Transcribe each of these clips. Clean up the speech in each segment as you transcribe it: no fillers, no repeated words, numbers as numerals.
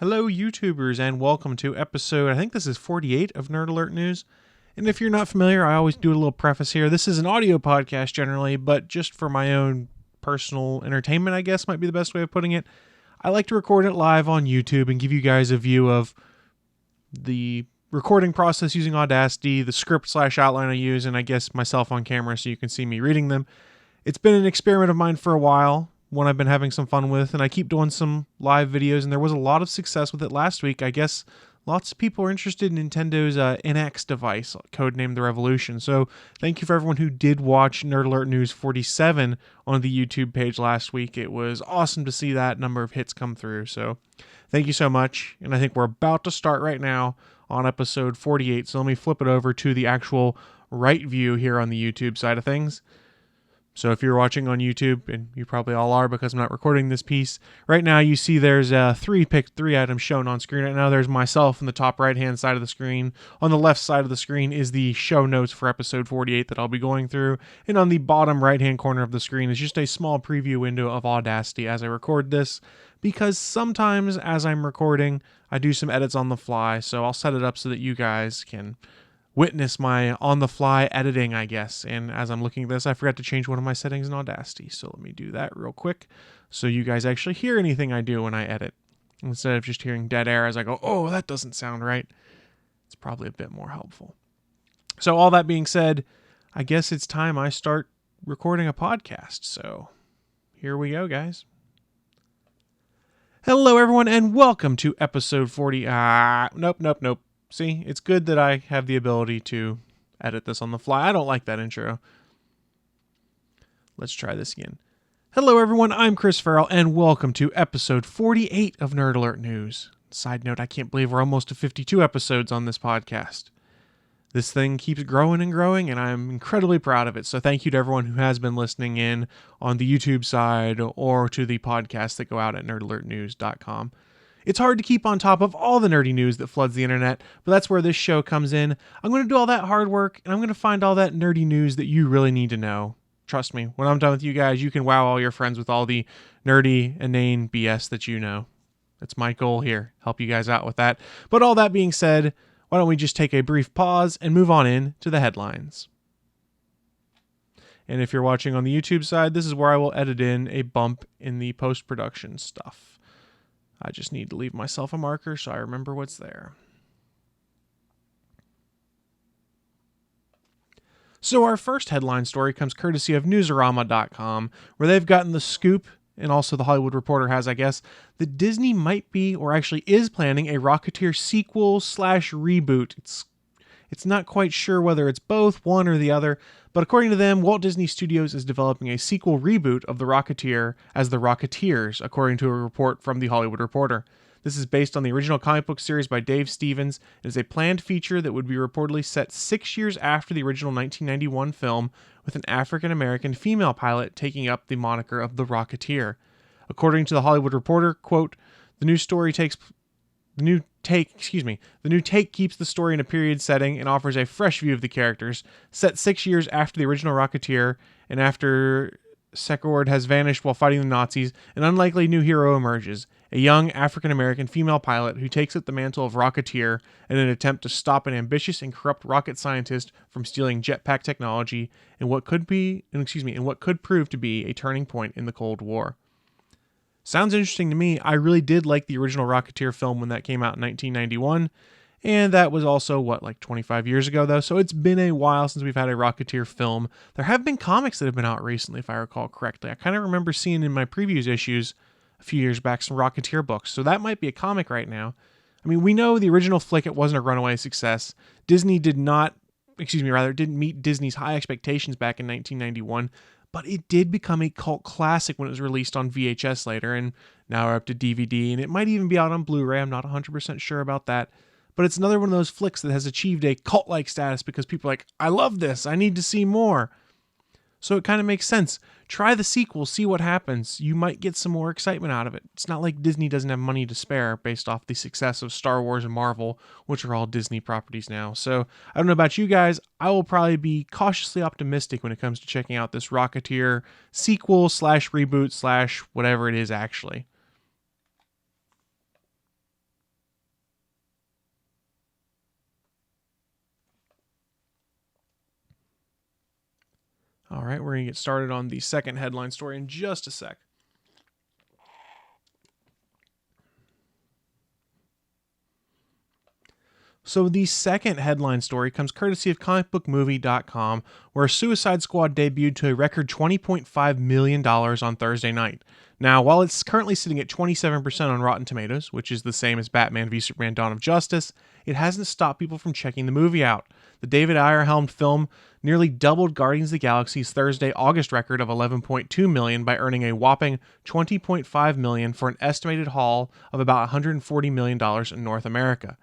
Hello, YouTubers, and welcome to episode, I think this is 48 of Nerd Alert News. And if you're not familiar, I always do a little preface here. This is an audio podcast generally, but just for my own personal entertainment, I guess might be the best way of putting it. I like to record it live on YouTube and give you guys a view of the recording process using Audacity, the script/outline I use, and I guess myself on camera so you can see me reading them. It's been an experiment of mine for a while, one I've been having some fun with, and I keep doing some live videos, and there was a lot of success with it last week. I guess lots of people are interested in Nintendo's NX device, codenamed the Revolution. So thank you for everyone who did watch Nerd Alert News 47 on the YouTube page last week. It was awesome to see that number of hits come through. So thank you so much. And I think we're about to start right now on episode 48. So let me flip it over to the actual right view here on the YouTube side of things. So if you're watching on YouTube, and you probably all are because I'm not recording this piece, right now you see there's three items shown on screen right now. There's myself in the top right-hand side of the screen. On the left side of the screen is the show notes for episode 48 that I'll be going through. And on the bottom right-hand corner of the screen is just a small preview window of Audacity as I record this, because sometimes as I'm recording, I do some edits on the fly, so I'll set it up so that you guys can witness my on-the-fly editing, I guess. And as I'm looking at this, I forgot to change one of my settings in Audacity. So let me do that real quick so you guys actually hear anything I do when I edit, instead of just hearing dead air as I go, oh, that doesn't sound right. It's probably a bit more helpful. So all that being said, I guess it's time I start recording a podcast. So here we go, guys. Hello, everyone, and welcome to episode 40. Nope. See, it's good that I have the ability to edit this on the fly. I don't like that intro. Let's try this again. Hello, everyone. I'm Chris Farrell, and welcome to episode 48 of Nerd Alert News. Side note, I can't believe we're almost to 52 episodes on this podcast. This thing keeps growing and growing, and I'm incredibly proud of it. So thank you to everyone who has been listening in on the YouTube side or to the podcasts that go out at nerdalertnews.com. It's hard to keep on top of all the nerdy news that floods the internet, but that's where this show comes in. I'm going to do all that hard work, and I'm going to find all that nerdy news that you really need to know. Trust me, when I'm done with you guys, you can wow all your friends with all the nerdy, inane BS that you know. That's my goal here, help you guys out with that. But all that being said, why don't we just take a brief pause and move on in to the headlines. And if you're watching on the YouTube side, this is where I will edit in a bump in the post-production stuff. I just need to leave myself a marker so I remember what's there. So our first headline story comes courtesy of Newsarama.com, where they've gotten the scoop, and also the Hollywood Reporter has, I guess, that Disney might be, or actually is planning, a Rocketeer sequel/reboot. It's not quite sure whether it's both, one or the other, but according to them, Walt Disney Studios is developing a sequel reboot of The Rocketeer as The Rocketeers, according to a report from The Hollywood Reporter. This is based on the original comic book series by Dave Stevens. It is a planned feature that would be reportedly set 6 years after the original 1991 film, with an African-American female pilot taking up the moniker of The Rocketeer. According to The Hollywood Reporter, quote, The new take keeps the story in a period setting and offers a fresh view of the characters, set 6 years after the original Rocketeer, and after Secord has vanished while fighting the Nazis, an unlikely new hero emerges, a young African-American female pilot who takes up the mantle of Rocketeer in an attempt to stop an ambitious and corrupt rocket scientist from stealing jetpack technology in what could prove to be a turning point in the Cold War. Sounds interesting to me. I really did like the original Rocketeer film when that came out in 1991, and that was also, 25 years ago, though, so it's been a while since we've had a Rocketeer film. There have been comics that have been out recently, if I recall correctly. I kind of remember seeing in my previews issues a few years back some Rocketeer books, so that might be a comic right now. I mean, we know the original flick, it wasn't a runaway success. Disney didn't meet Disney's high expectations back in 1991, but it did become a cult classic when it was released on VHS later, and now we're up to DVD, and it might even be out on Blu-ray. I'm not 100% sure about that. But it's another one of those flicks that has achieved a cult-like status because people are like, I love this, I need to see more. So it kind of makes sense. Try the sequel, see what happens. You might get some more excitement out of it. It's not like Disney doesn't have money to spare based off the success of Star Wars and Marvel, which are all Disney properties now. So I don't know about you guys. I will probably be cautiously optimistic when it comes to checking out this Rocketeer sequel/reboot/ whatever it is actually. All right, we're going to get started on the second headline story in just a sec. So the second headline story comes courtesy of comicbookmovie.com, where Suicide Squad debuted to a record $20.5 million on Thursday night. Now, while it's currently sitting at 27% on Rotten Tomatoes, which is the same as Batman v Superman Dawn of Justice, it hasn't stopped people from checking the movie out. The David Ayer-helmed film nearly doubled Guardians of the Galaxy's Thursday August record of $11.2 million by earning a whopping $20.5 million for an estimated haul of about $140 million in North America.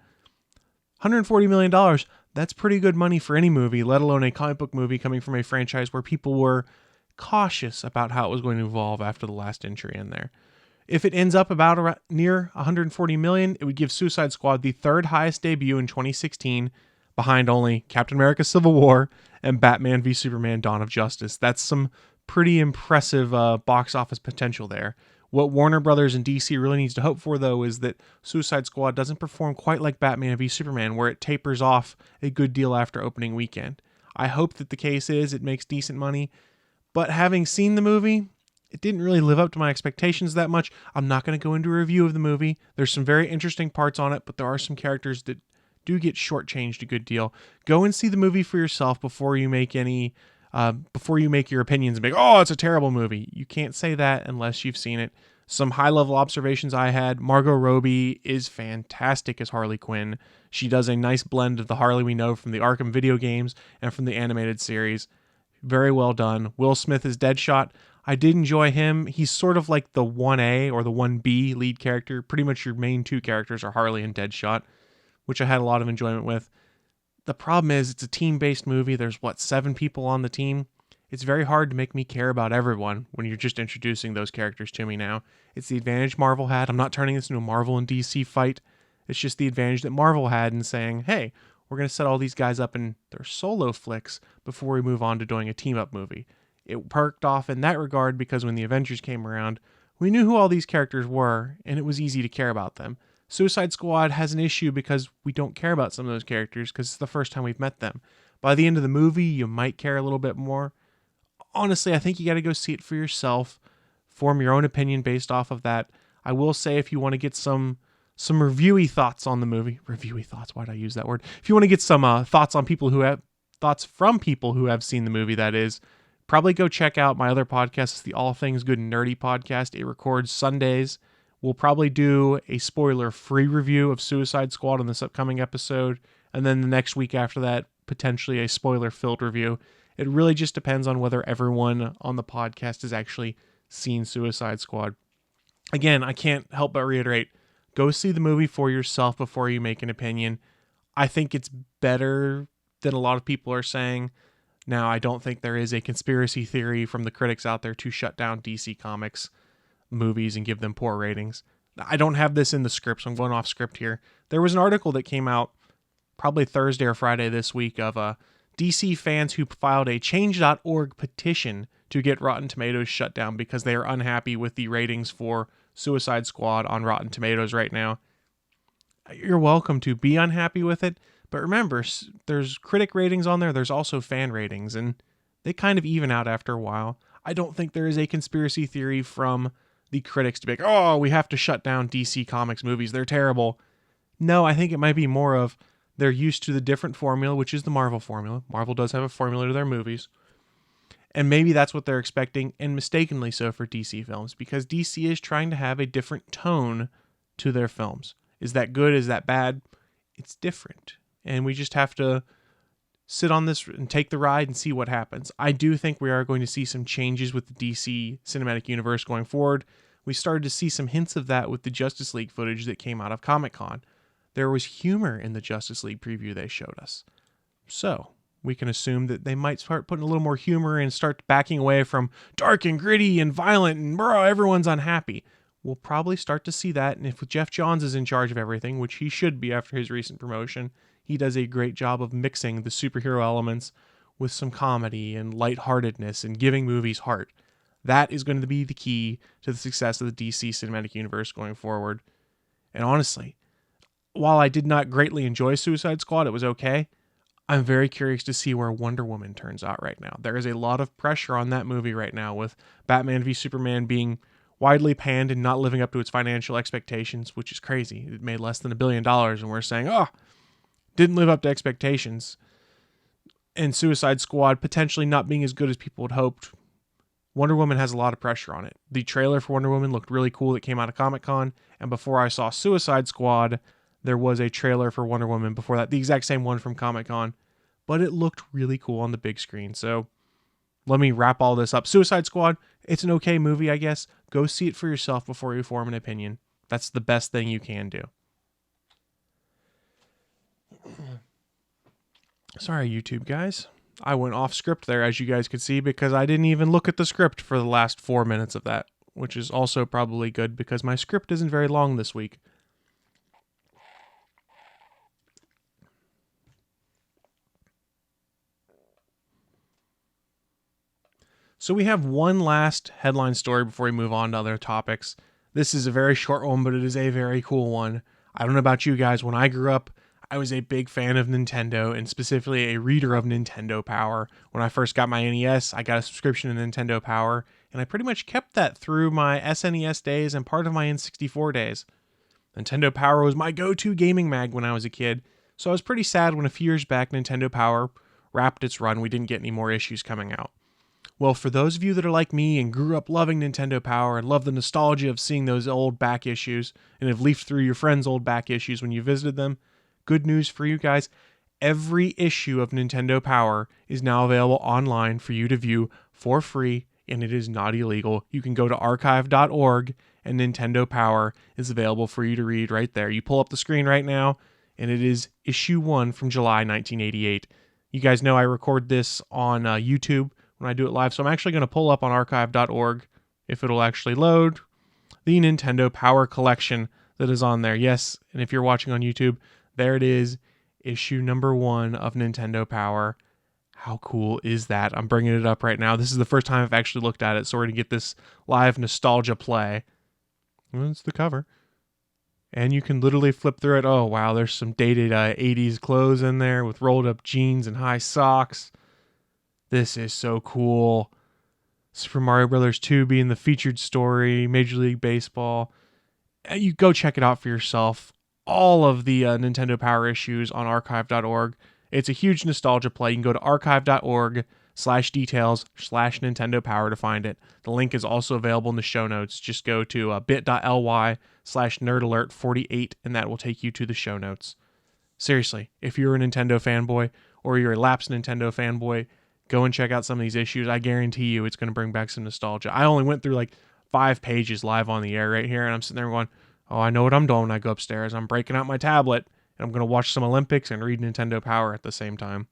$140 million, that's pretty good money for any movie, let alone a comic book movie coming from a franchise where people were cautious about how it was going to evolve after the last entry in there. If it ends up about near $140 million, it would give Suicide Squad the third highest debut in 2016, behind only Captain America Civil War and Batman v Superman Dawn of Justice. That's some pretty impressive box office potential there. What Warner Brothers and DC really needs to hope for, though, is that Suicide Squad doesn't perform quite like Batman v Superman, where it tapers off a good deal after opening weekend. I hope that the case is it makes decent money, but having seen the movie, it didn't really live up to my expectations that much. I'm not going to go into a review of the movie. There's some very interesting parts on it, but there are some characters that do get shortchanged a good deal. Go and see the movie for yourself before you make your opinions and be like, oh, it's a terrible movie. You can't say that unless you've seen it. Some high-level observations I had: Margot Robbie is fantastic as Harley Quinn. She does a nice blend of the Harley we know from the Arkham video games and from the animated series. Very well done. Will Smith is Deadshot. I did enjoy him. He's sort of like the 1A or the 1B lead character. Pretty much your main two characters are Harley and Deadshot, which I had a lot of enjoyment with. The problem is it's a team-based movie. There's, 7 people on the team? It's very hard to make me care about everyone when you're just introducing those characters to me now. It's the advantage Marvel had. I'm not turning this into a Marvel and DC fight. It's just the advantage that Marvel had in saying, hey, we're going to set all these guys up in their solo flicks before we move on to doing a team-up movie. It perked off in that regard because when the Avengers came around, we knew who all these characters were, and it was easy to care about them. Suicide Squad has an issue because we don't care about some of those characters because it's the first time we've met them. By the end of the movie, you might care a little bit more. Honestly, I think you got to go see it for yourself. Form your own opinion based off of that. I will say, if you want to get some reviewy thoughts on the movie, reviewy thoughts, why'd I use that word? If you want to get some thoughts from people who have seen the movie, that is, probably go check out my other podcast. It's the All Things Good and Nerdy podcast. It records Sundays. We'll probably do a spoiler-free review of Suicide Squad on this upcoming episode, and then the next week after that, potentially a spoiler-filled review. It really just depends on whether everyone on the podcast has actually seen Suicide Squad. Again, I can't help but reiterate, go see the movie for yourself before you make an opinion. I think it's better than a lot of people are saying. Now, I don't think there is a conspiracy theory from the critics out there to shut down DC Comics movies and give them poor ratings. I don't have this in the script, so I'm going off script here. There was an article that came out probably Thursday or Friday this week of DC fans who filed a change.org petition to get Rotten Tomatoes shut down because they are unhappy with the ratings for Suicide Squad on Rotten Tomatoes right now. You're welcome to be unhappy with it, but remember, there's critic ratings on there, there's also fan ratings, and they kind of even out after a while. I don't think there is a conspiracy theory from the critics to be like, oh, we have to shut down DC Comics movies, they're terrible. No, I think it might be more of they're used to the different formula, which is the Marvel formula. Marvel does have a formula to their movies. And maybe that's what they're expecting, and mistakenly so for DC films, because DC is trying to have a different tone to their films. Is that good? Is that bad? It's different. And we just have to sit on this and take the ride and see what happens. I do think we are going to see some changes with the DC cinematic universe going forward. We started to see some hints of that with the Justice League footage that came out of Comic-Con. There was humor in the Justice League preview they showed us. So we can assume that they might start putting a little more humor and start backing away from dark and gritty and violent and everyone's unhappy. We'll probably start to see that, and if Jeff Johns is in charge of everything, which he should be after his recent promotion, he does a great job of mixing the superhero elements with some comedy and lightheartedness and giving movies heart. That is going to be the key to the success of the DC cinematic universe going forward. And honestly, while I did not greatly enjoy Suicide Squad, it was okay. I'm very curious to see where Wonder Woman turns out right now. There is a lot of pressure on that movie right now, with Batman v Superman being widely panned and not living up to its financial expectations, which is crazy. It made less than $1 billion, and we're saying, oh, didn't live up to expectations. And Suicide Squad potentially not being as good as people had hoped. Wonder Woman has a lot of pressure on it. The trailer for Wonder Woman looked really cool that came out of Comic-Con, and before I saw Suicide Squad, there was a trailer for Wonder Woman before that, the exact same one from Comic-Con, but it looked really cool on the big screen. So let me wrap all this up. Suicide Squad, it's an okay movie, I guess. Go see it for yourself before you form an opinion. That's the best thing you can do. Sorry, YouTube guys. I went off script there, as you guys could see, because I didn't even look at the script for the last 4 minutes of that, which is also probably good because my script isn't very long this week. So we have one last headline story before we move on to other topics. This is a very short one, but it is a very cool one. I don't know about you guys. When I grew up, I was a big fan of Nintendo, and specifically a reader of Nintendo Power. When I first got my NES, I got a subscription to Nintendo Power, and I pretty much kept that through my SNES days and part of my N64 days. Nintendo Power was my go-to gaming mag when I was a kid, so I was pretty sad when a few years back Nintendo Power wrapped its run. We didn't get any more issues coming out. Well, for those of you that are like me and grew up loving Nintendo Power and love the nostalgia of seeing those old back issues and have leafed through your friends' old back issues when you visited them, good news for you guys. Every issue of Nintendo Power is now available online for you to view for free, and it is not illegal. You can go to archive.org, and Nintendo Power is available for you to read right there. You pull up the screen right now, and it is issue 1 from July 1988. You guys know I record this on YouTube when I do it live, so I'm actually going to pull up on archive.org, if it'll actually load, the Nintendo Power collection that is on there. Yes, and if you're watching on YouTube, there it is, issue number 1 of Nintendo Power. How cool is that? I'm bringing it up right now. This is the first time I've actually looked at it, so we're going to get this live nostalgia play. Well, it's the cover. And you can literally flip through it. Oh, wow, there's some dated 80s clothes in there with rolled up jeans and high socks. This is so cool. Super Mario Bros. 2 being the featured story, Major League Baseball. You go check it out for yourself. All of the Nintendo Power issues on archive.org. It's a huge nostalgia play. You can go to archive.org/details/Nintendo Power to find it. The link is also available in the show notes. Just go to bit.ly/nerdalert48 and that will take you to the show notes. Seriously, if you're a Nintendo fanboy or you're a lapsed Nintendo fanboy, go and check out some of these issues. I guarantee you it's going to bring back some nostalgia. I only went through like 5 pages live on the air right here, and I'm sitting there going, oh, I know what I'm doing when I go upstairs. I'm breaking out my tablet, and I'm going to watch some Olympics and read Nintendo Power at the same time.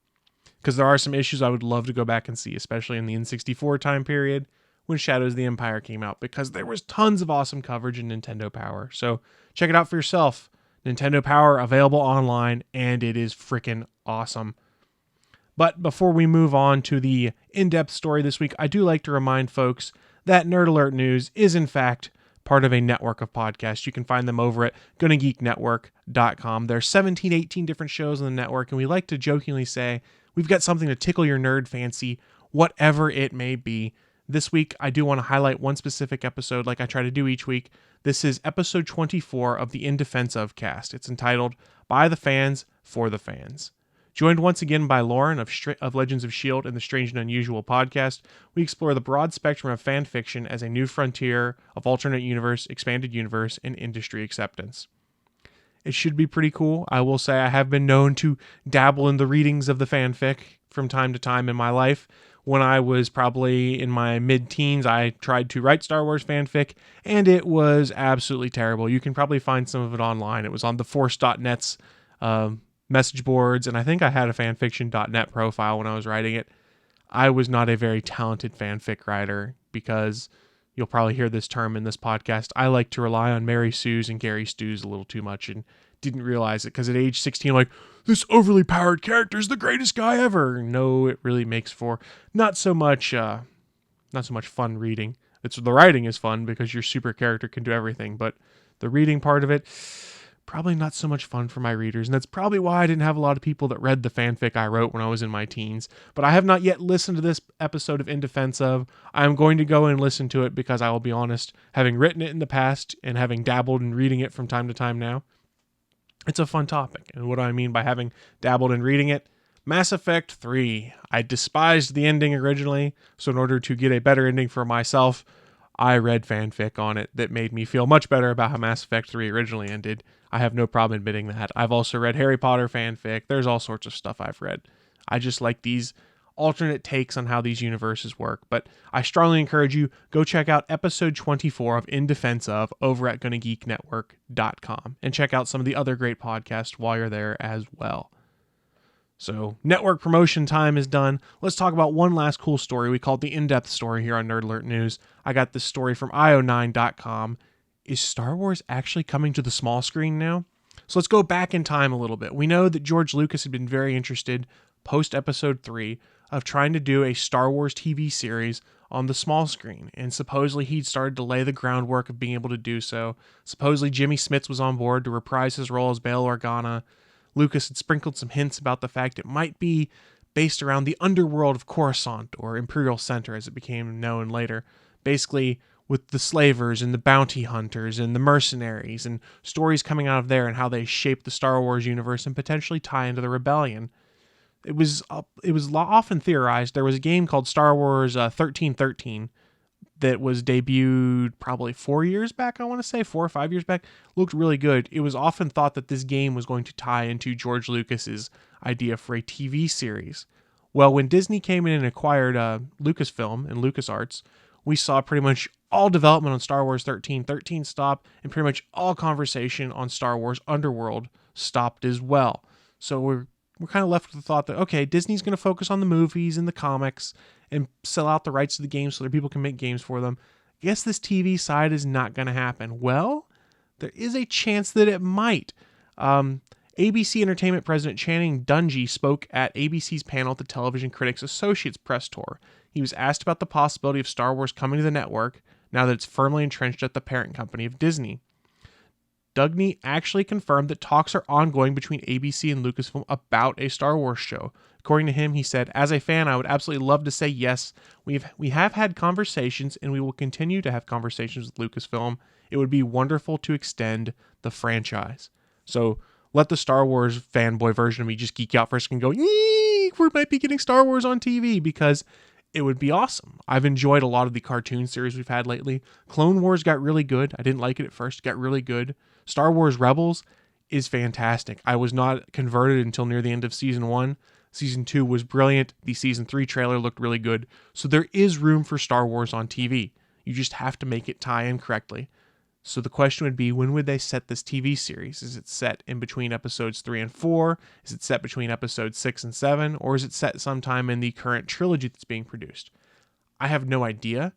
Because there are some issues I would love to go back and see, especially in the N64 time period when Shadows of the Empire came out, because there was tons of awesome coverage in Nintendo Power. So check it out for yourself. Nintendo Power available online, and it is freaking awesome. But before we move on to the in-depth story this week, I do like to remind folks that Nerd Alert News is in fact part of a network of podcasts. You can find them over at GonnaGeekNetwork.com. There's 17, 18 different shows on the network, and we like to jokingly say we've got something to tickle your nerd fancy, whatever it may be. This week, I do want to highlight one specific episode like I try to do each week. This is episode 24 of the In Defense Of cast. It's entitled By the Fans, For the Fans. Joined once again by Lauren of Legends of S.H.I.E.L.D. and the Strange and Unusual podcast, we explore the broad spectrum of fan fiction as a new frontier of alternate universe, expanded universe, and industry acceptance. It should be pretty cool. I will say I have been known to dabble in the readings of the fanfic from time to time in my life. When I was probably in my mid-teens, I tried to write Star Wars fanfic, and it was absolutely terrible. You can probably find some of it online. It was on the Force.net's message boards, and I think I had a fanfiction.net profile when I was writing it. I was not a very talented fanfic writer because you'll probably hear this term in this podcast. I like to rely on Mary Sue's and Gary Stu's a little too much and didn't realize it because at age 16, I'm like, this overly powered character is the greatest guy ever. No, it really makes for not so much fun reading. The writing is fun because your super character can do everything, but the reading part of it, probably not so much fun for my readers, and that's probably why I didn't have a lot of people that read the fanfic I wrote when I was in my teens. But I have not yet listened to this episode of In Defense Of. I am going to go and listen to it because I will be honest, having written it in the past and having dabbled in reading it from time to time now, it's a fun topic. And what do I mean by having dabbled in reading it? Mass Effect 3. I despised the ending originally, so in order to get a better ending for myself, I read fanfic on it that made me feel much better about how Mass Effect 3 originally ended. I have no problem admitting that. I've also read Harry Potter fanfic. There's all sorts of stuff I've read. I just like these alternate takes on how these universes work. But I strongly encourage you, go check out episode 24 of In Defense Of over at GonnaGeekNetwork.com and check out some of the other great podcasts while you're there as well. So, network promotion time is done. Let's talk about one last cool story. We call it the in-depth story here on Nerd Alert News. I got this story from io9.com. Is Star Wars actually coming to the small screen now? So let's go back in time a little bit. We know that George Lucas had been very interested, post-Episode 3, of trying to do a Star Wars TV series on the small screen. And supposedly he'd started to lay the groundwork of being able to do so. Supposedly Jimmy Smits was on board to reprise his role as Bail Organa. Lucas had sprinkled some hints about the fact it might be based around the underworld of Coruscant, or Imperial Center as it became known later. Basically, with the slavers and the bounty hunters and the mercenaries and stories coming out of there and how they shape the Star Wars universe and potentially tie into the rebellion. It was often theorized. There was a game called Star Wars 1313 that was debuted probably 4 years back, I want to say, 4 or 5 years back. Looked really good. It was often thought that this game was going to tie into George Lucas's idea for a TV series. Well, when Disney came in and acquired Lucasfilm and LucasArts, we saw pretty much all development on Star Wars 1313 stop, and pretty much all conversation on Star Wars Underworld stopped as well. So we're kind of left with the thought that, okay, Disney's going to focus on the movies and the comics and sell out the rights to the games so that people can make games for them. Guess this TV side is not going to happen. Well, there is a chance that it might. ABC Entertainment President Channing Dungey spoke at ABC's panel at the Television Critics Associates press tour. He was asked about the possibility of Star Wars coming to the network now that it's firmly entrenched at the parent company of Disney. Dungey actually confirmed that talks are ongoing between ABC and Lucasfilm about a Star Wars show. According to him, he said, "As a fan, I would absolutely love to say yes. We have had conversations, and we will continue to have conversations with Lucasfilm. It would be wonderful to extend the franchise." So let the Star Wars fanboy version of me just geek out for a second and go, "Eek, we might be getting Star Wars on TV," because it would be awesome. I've enjoyed a lot of the cartoon series we've had lately. Clone Wars got really good. I didn't like it at first. It got really good. Star Wars Rebels is fantastic. I was not converted until near the end of Season 1. Season 2 was brilliant. The Season 3 trailer looked really good. So there is room for Star Wars on TV. You just have to make it tie in correctly. So the question would be, when would they set this TV series? Is it set in between episodes 3 and 4? Is it set between episodes 6 and 7? Or is it set sometime in the current trilogy that's being produced? I have no idea.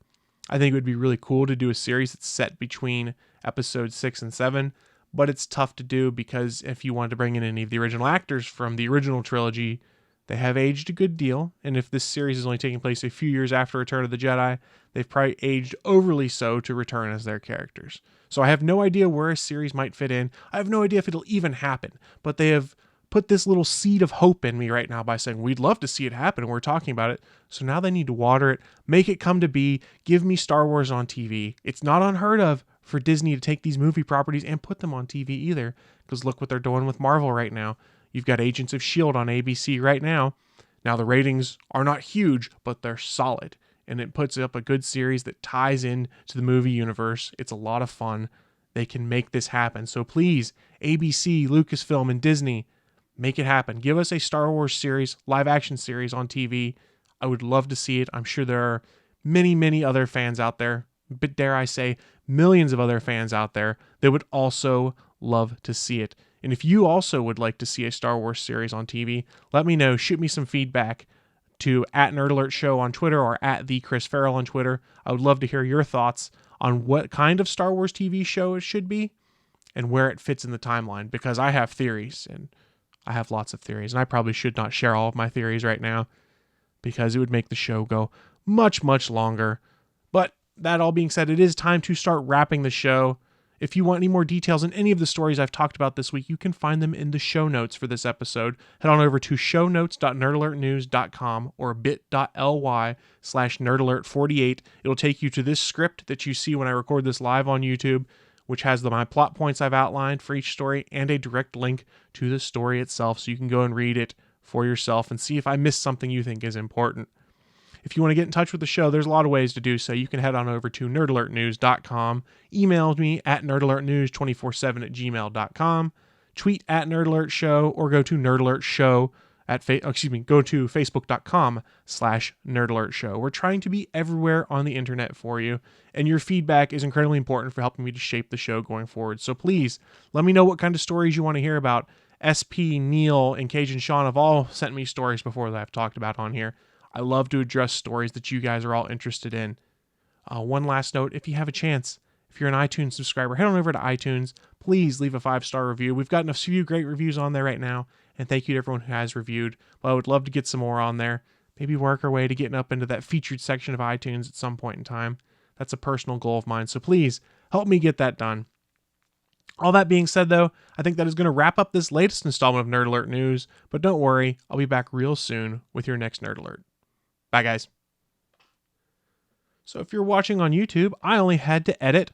I think it would be really cool to do a series that's set between episodes 6 and 7, but it's tough to do because if you wanted to bring in any of the original actors from the original trilogy, they have aged a good deal, and if this series is only taking place a few years after Return of the Jedi, they've probably aged overly so to return as their characters. So I have no idea where a series might fit in. I have no idea if it'll even happen, but they have put this little seed of hope in me right now by saying, we'd love to see it happen, and we're talking about it. So now they need to water it, make it come to be, give me Star Wars on TV. It's not unheard of for Disney to take these movie properties and put them on TV either, because look what they're doing with Marvel right now. You've got Agents of S.H.I.E.L.D. on ABC right now. Now the ratings are not huge, but they're solid, and it puts up a good series that ties in to the movie universe. It's a lot of fun. They can make this happen. So please, ABC, Lucasfilm, and Disney, make it happen. Give us a Star Wars series, live action series on TV. I would love to see it. I'm sure there are many, many other fans out there, but dare I say, millions of other fans out there that would also love to see it. And if you also would like to see a Star Wars series on TV, let me know. Shoot me some feedback to @NerdAlertShow on Twitter or @TheChrisFarrell on Twitter. I would love to hear your thoughts on what kind of Star Wars TV show it should be and where it fits in the timeline, because I have theories, and I have lots of theories, and I probably should not share all of my theories right now because it would make the show go much, much longer. But that all being said, it is time to start wrapping the show. If you want any more details on any of the stories I've talked about this week, you can find them in the show notes for this episode. Head on over to shownotes.nerdalertnews.com or bit.ly/nerdalert48. It'll take you to this script that you see when I record this live on YouTube, which has my plot points I've outlined for each story and a direct link to the story itself, so you can go and read it for yourself and see if I missed something you think is important. If you want to get in touch with the show, there's a lot of ways to do so. You can head on over to nerdalertnews.com, email me at nerdalertnews247@gmail.com, tweet at nerdalertshow, or go to nerdalertshow go to facebook.com/nerdalertshow. We're trying to be everywhere on the internet for you, and your feedback is incredibly important for helping me to shape the show going forward. So please let me know what kind of stories you want to hear about. SP, Neil, and Cajun Sean have all sent me stories before that I've talked about on here. I love to address stories that you guys are all interested in. One last note, if you have a chance, if you're an iTunes subscriber, head on over to iTunes. Please leave a 5-star review. We've gotten a few great reviews on there right now, and thank you to everyone who has reviewed. But I would love to get some more on there. Maybe work our way to getting up into that featured section of iTunes at some point in time. That's a personal goal of mine, so please help me get that done. All that being said, though, I think that is going to wrap up this latest installment of Nerd Alert News. But don't worry, I'll be back real soon with your next Nerd Alert. Bye, guys. So if you're watching on YouTube, I only had to edit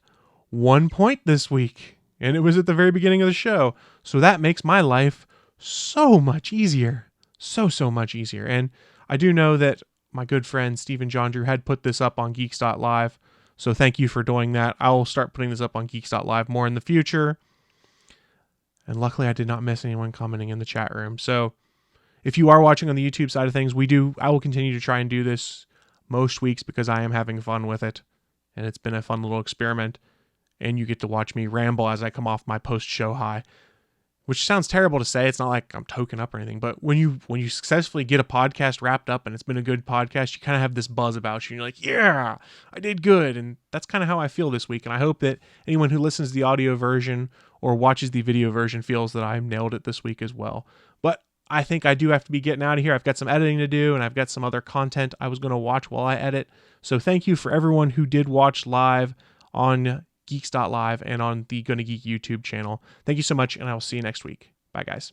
1 point this week, and it was at the very beginning of the show. So that makes my life so much easier. So much easier. And I do know that my good friend Stephen John Drew had put this up on Geeks.live. So thank you for doing that. I will start putting this up on Geeks.live more in the future. And luckily I did not miss anyone commenting in the chat room. So if you are watching on the YouTube side of things, I will continue to try and do this most weeks because I am having fun with it. And it's been a fun little experiment. And you get to watch me ramble as I come off my post-show high. Which sounds terrible to say. It's not like I'm token up or anything. But when you successfully get a podcast wrapped up and it's been a good podcast, you kind of have this buzz about you. And you're like, yeah, I did good. And that's kind of how I feel this week. And I hope that anyone who listens to the audio version or watches the video version feels that I nailed it this week as well. But I think I do have to be getting out of here. I've got some editing to do, and I've got some other content I was going to watch while I edit. So thank you for everyone who did watch live on Geeks.live and on the GonnaGeek YouTube channel. Thank you so much, and I will see you next week. Bye, guys.